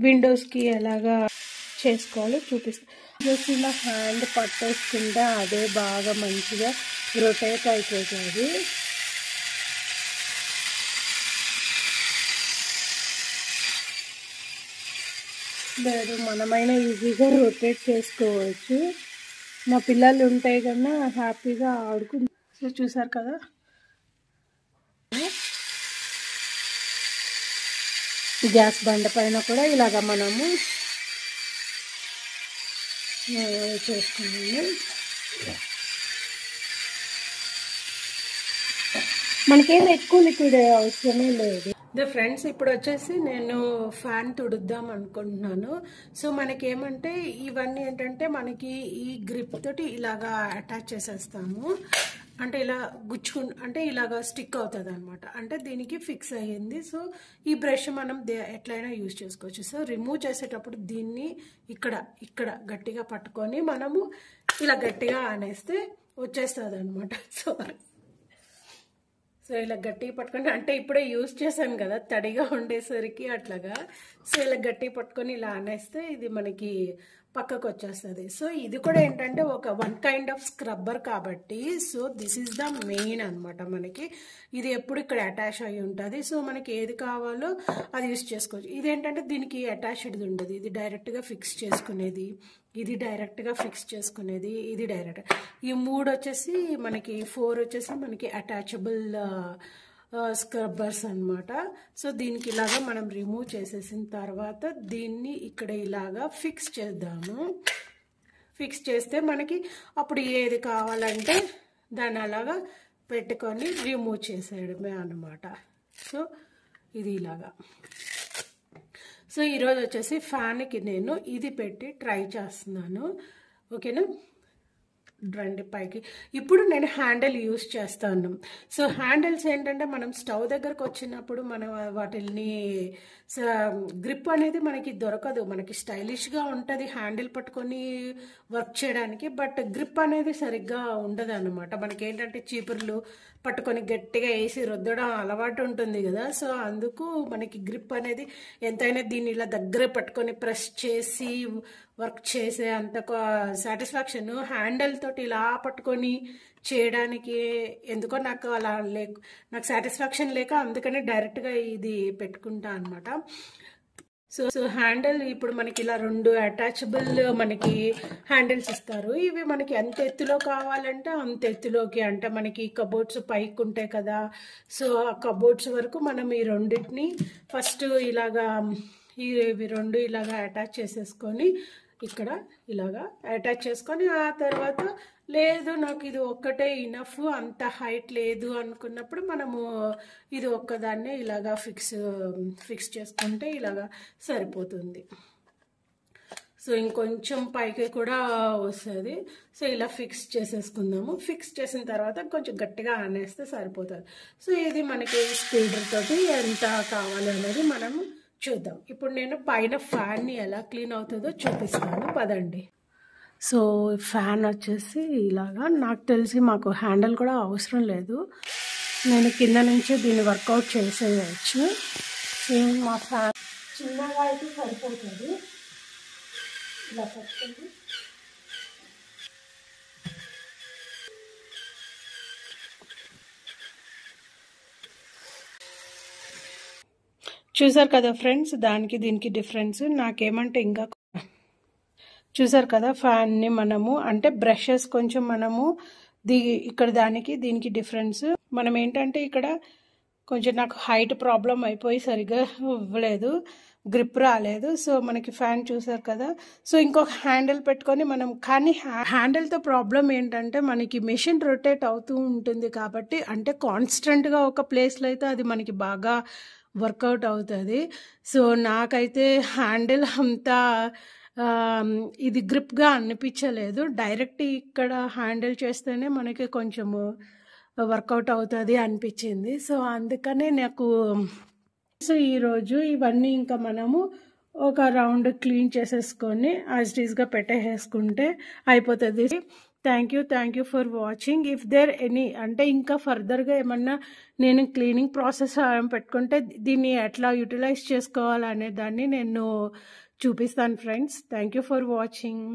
విండోస్కి ఎలాగా చేసుకోవాలో చూపిస్తాను. జస్ట్ ఇలా హ్యాండ్ పట్టేసుకుంటే అదే బాగా మంచిగా రొటేట్ అయిపోతుంది. లేదు మనమైనా ఈజీగా రొటేట్ చేసుకోవచ్చు. మా పిల్లలు ఉంటే కన్నా హ్యాపీగా ఆడుకుంటారు. సో చూసారు కదా, గ్యాస్ బండ పైన కూడా ఇలాగ మనము చేసుకున్నాము. మనకేం ఎక్కువ లిక్విడ్ అవసరమే లేదు. ఫ్రెండ్స్, ఇప్పుడు వచ్చేసి నేను ఫ్యాన్ తుడుద్దాం అనుకుంటున్నాను. సో మనకేమంటే ఇవన్నీ ఏంటంటే మనకి ఈ గ్రిప్ తోటి ఇలాగా అటాచ్ చేసేస్తాము. అంటే ఇలా అంటే ఇలాగా స్టిక్ అవుతుంది అనమాట. అంటే దీనికి ఫిక్స్ అయ్యింది. సో ఈ బ్రష్ మనం ఎట్లయినా యూజ్ చేసుకోవచ్చు. సో రిమూవ్ చేసేటప్పుడు దీన్ని ఇక్కడ గట్టిగా పట్టుకొని మనము ఇలా గట్టిగా అనేస్తే వచ్చేస్తుంది అనమాట. సో ఇలా గట్టిగా పట్టుకొని, అంటే ఇప్పుడే యూజ్ చేశాను కదా తడిగా ఉండేసరికి అట్లాగా. సో ఇలా గట్టిగా పట్టుకొని ఇలా అనేస్తే ఇది మనకి పక్కకు వచ్చేస్తుంది. సో ఇది కూడా ఏంటంటే వన్ కైండ్ ఆఫ్ స్క్రబ్బర్ కాబట్టి, so this is the main అనమాట. మనకి ఇది ఎప్పుడు ఇక్కడ అటాచ్ అయి ఉంటుంది. సో మనకి ఏది కావాలో అది యూజ్ చేసుకోవచ్చు. ఇదేంటంటే దీనికి అటాచ్డ్ ఉండదు. ఇది డైరెక్ట్గా ఫిక్స్ చేసుకునేది, ఇది డైరెక్ట్గా ఫిక్స్ చేసుకునేది, ఇది డైరెక్ట్. ఈ 3 వచ్చేసి మనకి 4 వచ్చేసి మనకి అటాచబుల్ స్క్రబ్బర్స్ అనమాట. సో దీనికి ఇలాగా మనం రిమూవ్ చేసేసిన తర్వాత దీన్ని ఇక్కడ ఇలాగా ఫిక్స్ చేద్దాము. ఫిక్స్ చేస్తే మనకి అప్పుడు ఏది కావాలంటే దాన్ని అలాగా పెట్టుకొని రిమూవ్ చేసేయడమే అన్నమాట. సో ఇది ఇలాగా. సో ఈరోజు వచ్చేసి ఫ్యాన్కి నేను ఇది పెట్టి ట్రై చేస్తున్నాను. ఓకేనా, రండి పైకి. ఇప్పుడు నేను హ్యాండిల్ యూజ్ చేస్తాను. సో హ్యాండిల్స్ ఏంటంటే మనం స్టవ్ దగ్గరకు వచ్చినప్పుడు మనం వాటిని గ్రిప్ అనేది మనకి దొరకదు. మనకి స్టైలిష్గా ఉంటుంది హ్యాండిల్ పట్టుకొని వర్క్ చేయడానికి, బట్ గ్రిప్ అనేది సరిగ్గా ఉండదు అనమాట. మనకి ఏంటంటే చీపుర్లు పట్టుకొని గట్టిగా వేసి రుద్దడం అలవాటు ఉంటుంది కదా. సో అందుకు మనకి గ్రిప్ అనేది ఎంతైనా దీన్ని ఇలా దగ్గర పట్టుకొని ప్రెస్ చేసి వర్క్ చేసే అంత సాటిస్ఫాక్షన్ హ్యాండిల్ తోటి ఇలా పట్టుకొని చేయడానికి ఎందుకో నాకు అలా నాకు సాటిస్ఫాక్షన్ లేక అందుకని డైరెక్ట్గా ఇది పెట్టుకుంటా అనమాట. సో హ్యాండిల్ ఇప్పుడు మనకి ఇలా 2 అటాచబుల్ మనకి హ్యాండిల్స్ ఇస్తారు. ఇవి మనకి ఎంత ఎత్తులో కావాలంటే అంత ఎత్తులోకి, అంటే మనకి కబోర్డ్స్ పైకి ఉంటాయి కదా. సో ఆ కబోర్డ్స్ వరకు మనం ఈ రెండింటిని ఫస్ట్ ఇలాగా ఇవి 2 ఇలాగా అటాచ్ చేసేసుకొని ఇక్కడ ఇలాగా అటాచ్ చేసుకొని, ఆ తర్వాత లేదు నాకు ఇది ఒక్కటే ఇనఫ్, అంత హైట్ లేదు అనుకున్నప్పుడు మనము ఇది ఒక్కదాన్నే ఇలాగా ఫిక్స్ చేసుకుంటే ఇలాగా సరిపోతుంది. సో ఇంకొంచెం పైకి కూడా వస్తుంది. సో ఇలా ఫిక్స్ చేసేసుకుందాము. ఫిక్స్ చేసిన తర్వాత కొంచెం గట్టిగా అనేస్తే సరిపోతుంది. సో ఇది మనకి స్పీడర్ తోటి ఎంత కావాలి అనేది మనము చూద్దాం. ఇప్పుడు నేను పైన ఫ్యాన్ని ఎలా క్లీన్ అవుతుందో చూపిస్తాను, పదండి. సో ఫ్యాన్ వచ్చేసి ఇలాగా, నాకు తెలిసి మాకు హ్యాండిల్ కూడా అవసరం లేదు, నేను కింద నుంచి దీన్ని వర్కౌట్ చేసేయచ్చు. మా ఫ్యాన్ చిన్నగా అయితే సరిపోతుంది. ఇలా పట్టుకుంది. చూసారు కదా ఫ్రెండ్స్, దానికి దీనికి డిఫరెన్స్. నాకేమంటే ఇంకా చూసారు కదా ఫ్యాన్ని మనము అంటే బ్రషెస్ కొంచెం మనము ఇక్కడ దానికి దీనికి డిఫరెన్స్. మనం ఏంటంటే ఇక్కడ కొంచెం నాకు హైట్ ప్రాబ్లం అయిపోయి సరిగా ఇవ్వలేదు, గ్రిప్ రాలేదు. సో మనకి ఫ్యాన్ చూసారు కదా. సో ఇంకొక హ్యాండిల్ పెట్టుకొని మనం, కానీ హ్యాండిల్తో ప్రాబ్లం ఏంటంటే మనకి మెషిన్ రొటేట్ అవుతూ ఉంటుంది కాబట్టి, అంటే కాన్స్టెంట్గా ఒక ప్లేస్లో అయితే అది మనకి బాగా వర్కౌట్ అవుతుంది. సో నాకైతే హ్యాండిల్ అంతా ఇది గ్రిప్గా అనిపించలేదు. డైరెక్ట్ ఇక్కడ హ్యాండిల్ చేస్తేనే మనకి కొంచెము వర్కౌట్ అవుతుంది అనిపించింది. సో అందుకనే నాకు సో ఈరోజు ఇవన్నీ ఇంకా మనము ఒక రౌండ్ క్లీన్ చేసేసుకొని యాజ్ ఇట్ ఈస్గా పెట్టేసుకుంటే అయిపోతుంది. Thank you for watching. If there any అంటే ఇంకా ఫర్దర్గా ఏమన్నా నేను క్లీనింగ్ ప్రాసెస్ పెట్టుకుంటే దీన్ని ఎట్లా యూటిలైజ్ చేసుకోవాలనే దాన్ని నేను చూపిస్తాను friends. Thank you for watching.